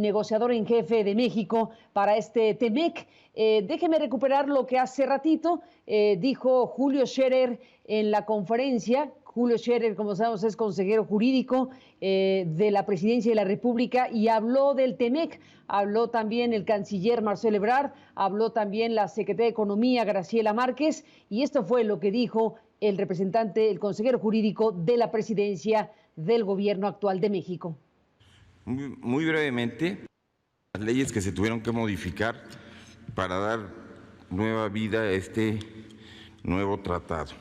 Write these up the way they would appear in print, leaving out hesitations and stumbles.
negociador en jefe de México para este TEMEC. Déjeme recuperar lo que hace ratito dijo Julio Scherer en la conferencia. Julio Scherer, como sabemos, es consejero jurídico de la Presidencia de la República y habló del TEMEC. Habló también el canciller Marcelo Ebrard, habló también la secretaria de Economía Graciela Márquez, y esto fue lo que dijo el representante, el consejero jurídico de la Presidencia del Gobierno actual de México. Muy brevemente, las leyes que se tuvieron que modificar para dar nueva vida a este nuevo tratado.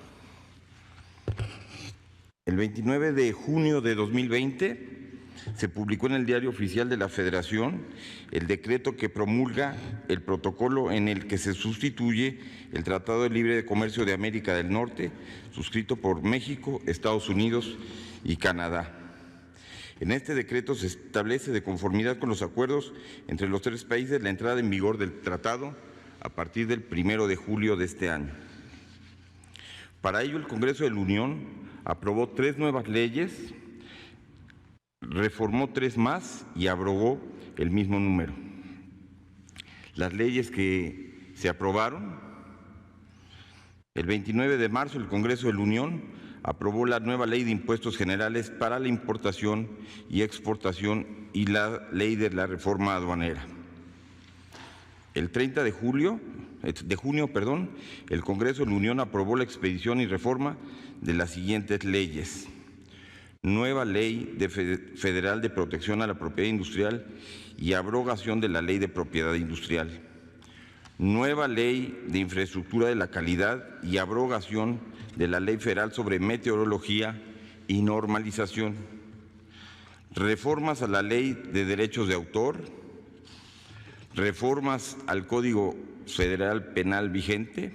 El 29 de junio de 2020 se publicó en el Diario Oficial de la Federación el decreto que promulga el protocolo en el que se sustituye el Tratado de Libre Comercio de América del Norte, suscrito por México, Estados Unidos y Canadá. En este decreto se establece, de conformidad con los acuerdos entre los tres países, la entrada en vigor del tratado a partir del 1 de julio de este año. Para ello, el Congreso de la Unión aprobó 3 nuevas leyes, reformó 3 más y abrogó el mismo número. Las leyes que se aprobaron: el 29 de marzo el Congreso de la Unión aprobó la nueva Ley de Impuestos Generales para la Importación y Exportación y la Ley de la Reforma Aduanera. El 30 de junio, el Congreso de la Unión aprobó la expedición y reforma de las siguientes leyes: nueva Ley Federal de Protección a la Propiedad Industrial y abrogación de la Ley de Propiedad Industrial, nueva Ley de Infraestructura de la Calidad y abrogación de la Ley Federal sobre Meteorología y Normalización, reformas a la Ley de Derechos de Autor, reformas al Código Federal Penal vigente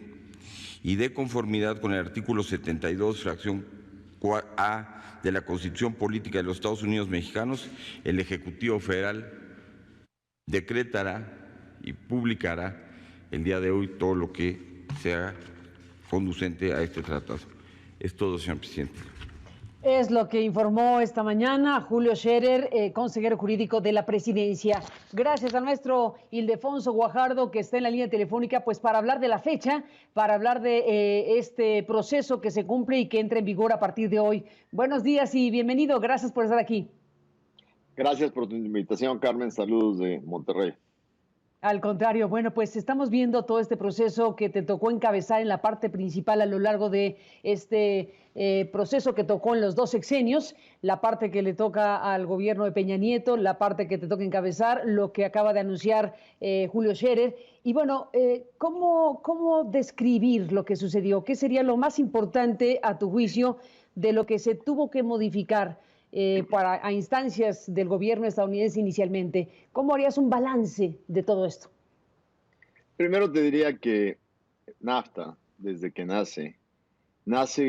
y, de conformidad con el artículo 72, fracción A de la Constitución Política de los Estados Unidos Mexicanos, el Ejecutivo Federal decretará y publicará el día de hoy todo lo que sea conducente a este tratado. Es todo, señor presidente. Es lo que informó esta mañana Julio Scherer, consejero jurídico de la Presidencia. Gracias al maestro Ildefonso Guajardo, que está en la línea telefónica, pues para hablar de la fecha, para hablar de este proceso que se cumple y que entra en vigor a partir de hoy. Buenos días y bienvenido. Gracias por estar aquí. Gracias por tu invitación, Carmen. Saludos de Monterrey. Al contrario, bueno, pues estamos viendo todo este proceso que te tocó encabezar en la parte principal a lo largo de este proceso que tocó en los 2 sexenios, la parte que le toca al gobierno de Peña Nieto, la parte que te toca encabezar, lo que acaba de anunciar Julio Scherer. Y bueno, ¿cómo describir lo que sucedió? ¿Qué sería lo más importante a tu juicio de lo que se tuvo que modificar a instancias del gobierno estadounidense inicialmente? ¿Cómo harías un balance de todo esto? Primero te diría que NAFTA, desde que nace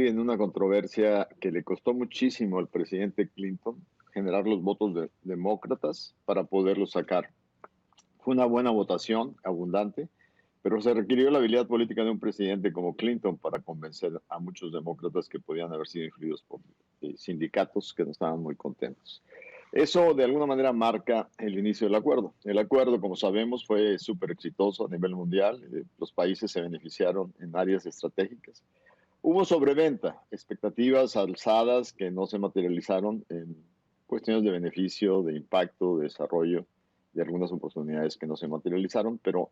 en una controversia que le costó muchísimo al presidente Clinton generar los votos demócratas para poderlo sacar. Fue una buena votación, abundante, pero se requirió la habilidad política de un presidente como Clinton para convencer a muchos demócratas que podían haber sido influidos por sindicatos que no estaban muy contentos. Eso de alguna manera marca el inicio del acuerdo. El acuerdo, como sabemos, fue súper exitoso a nivel mundial. Los países se beneficiaron en áreas estratégicas. Hubo sobreventa, expectativas alzadas que no se materializaron en cuestiones de beneficio, de impacto, de desarrollo, de algunas oportunidades que no se materializaron, pero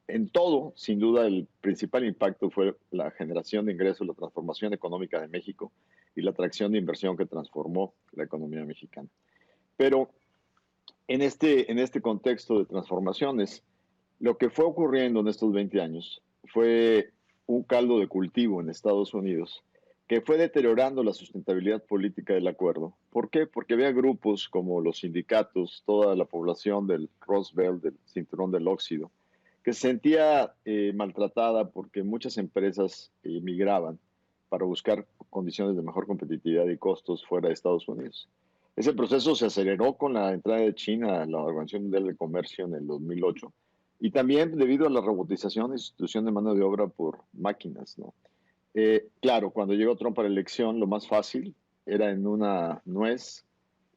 en todo, sin duda, el principal impacto fue la generación de ingresos, la transformación económica de México y la atracción de inversión que transformó la economía mexicana. Pero en este contexto de transformaciones, lo que fue ocurriendo en estos 20 años fue un caldo de cultivo en Estados Unidos que fue deteriorando la sustentabilidad política del acuerdo. ¿Por qué? Porque había grupos como los sindicatos, toda la población del Rust Belt, del cinturón del óxido, que se sentía maltratada porque muchas empresas migraban para buscar condiciones de mejor competitividad y costos fuera de Estados Unidos. Ese proceso se aceleró con la entrada de China a la Organización Mundial de Comercio en el 2008 y también debido a la robotización y sustitución de mano de obra por máquinas, ¿no? Claro, cuando llegó Trump a la elección, lo más fácil era en una nuez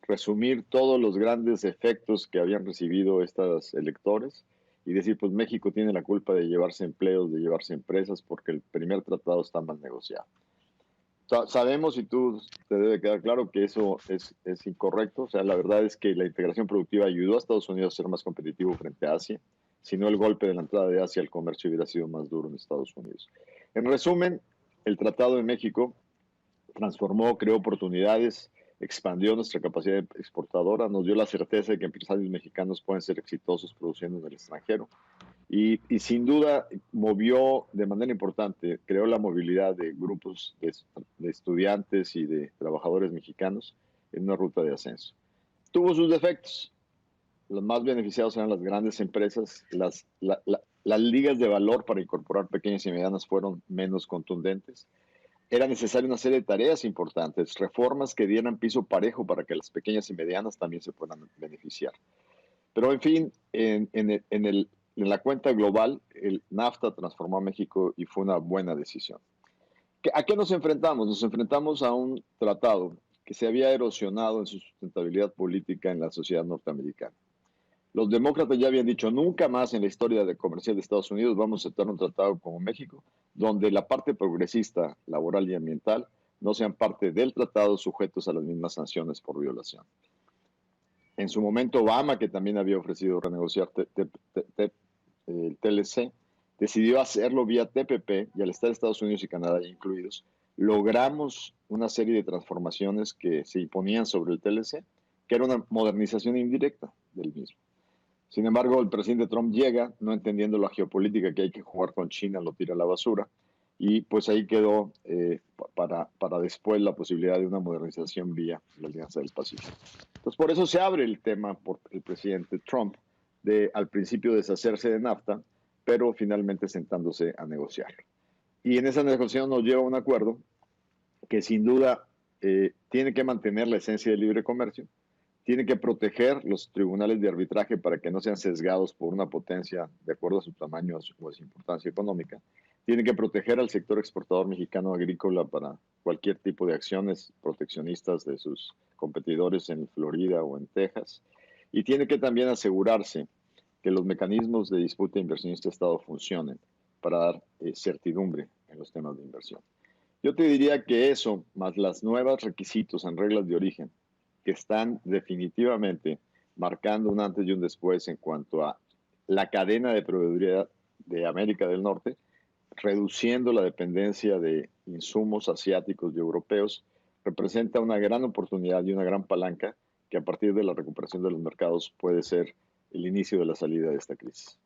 resumir todos los grandes efectos que habían recibido estos electores y decir, pues México tiene la culpa de llevarse empleos, de llevarse empresas, porque el primer tratado está mal negociado. Sabemos, y tú te debe quedar claro, que eso es incorrecto. O sea, la verdad es que la integración productiva ayudó a Estados Unidos a ser más competitivo frente a Asia. Si no, el golpe de la entrada de Asia al comercio hubiera sido más duro en Estados Unidos. En resumen, el Tratado de México transformó, creó oportunidades, expandió nuestra capacidad exportadora, nos dio la certeza de que empresarios mexicanos pueden ser exitosos produciendo en el extranjero. Y sin duda movió de manera importante, creó la movilidad de grupos de estudiantes y de trabajadores mexicanos en una ruta de ascenso. Tuvo sus defectos. Los más beneficiados eran las grandes empresas. Las ligas de valor para incorporar pequeñas y medianas fueron menos contundentes. Era necesaria una serie de tareas importantes, reformas que dieran piso parejo para que las pequeñas y medianas también se puedan beneficiar. Pero en fin, en la cuenta global, el NAFTA transformó a México y fue una buena decisión. ¿A qué nos enfrentamos? Nos enfrentamos a un tratado que se había erosionado en su sustentabilidad política en la sociedad norteamericana. Los demócratas ya habían dicho, nunca más en la historia comercial de Estados Unidos vamos a aceptar un tratado como México, donde la parte progresista, laboral y ambiental no sean parte del tratado sujetos a las mismas sanciones por violación. En su momento, Obama, que también había ofrecido renegociar el TLC, decidió hacerlo vía TPP, y al estar Estados Unidos y Canadá ya incluidos, logramos una serie de transformaciones que se imponían sobre el TLC, que era una modernización indirecta del mismo. Sin embargo, el presidente Trump llega, no entendiendo la geopolítica que hay que jugar con China, lo tira a la basura, y pues ahí quedó para después la posibilidad de una modernización vía la Alianza del Pacífico. Entonces, por eso se abre el tema por el presidente Trump de al principio deshacerse de NAFTA, pero finalmente sentándose a negociar. Y en esa negociación nos lleva a un acuerdo que sin duda tiene que mantener la esencia del libre comercio, tiene que proteger los tribunales de arbitraje para que no sean sesgados por una potencia de acuerdo a su tamaño o a su importancia económica, tiene que proteger al sector exportador mexicano agrícola para cualquier tipo de acciones proteccionistas de sus competidores en Florida o en Texas, y tiene que también asegurarse que los mecanismos de disputa inversionista-Estado funcionen para dar certidumbre en los temas de inversión. Yo te diría que eso, más los nuevos requisitos en reglas de origen, que están definitivamente marcando un antes y un después en cuanto a la cadena de proveeduría de América del Norte, reduciendo la dependencia de insumos asiáticos y europeos, representa una gran oportunidad y una gran palanca que a partir de la recuperación de los mercados puede ser el inicio de la salida de esta crisis.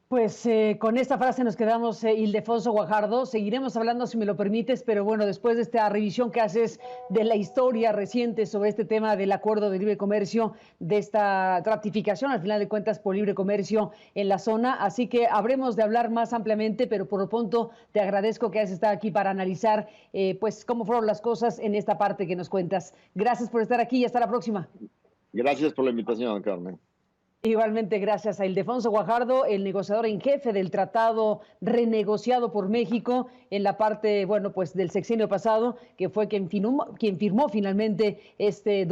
Pues con esta frase nos quedamos, Ildefonso Guajardo. Seguiremos hablando, si me lo permites, pero bueno, después de esta revisión que haces de la historia reciente sobre este tema del acuerdo de libre comercio, de esta ratificación, al final de cuentas, por libre comercio en la zona. Así que habremos de hablar más ampliamente, pero por lo pronto te agradezco que hayas estado aquí para analizar pues cómo fueron las cosas en esta parte que nos cuentas. Gracias por estar aquí y hasta la próxima. Gracias por la invitación, Carmen. Igualmente, gracias a Ildefonso Guajardo, el negociador en jefe del tratado renegociado por México en la parte, bueno, pues del sexenio pasado, que fue quien firmó finalmente este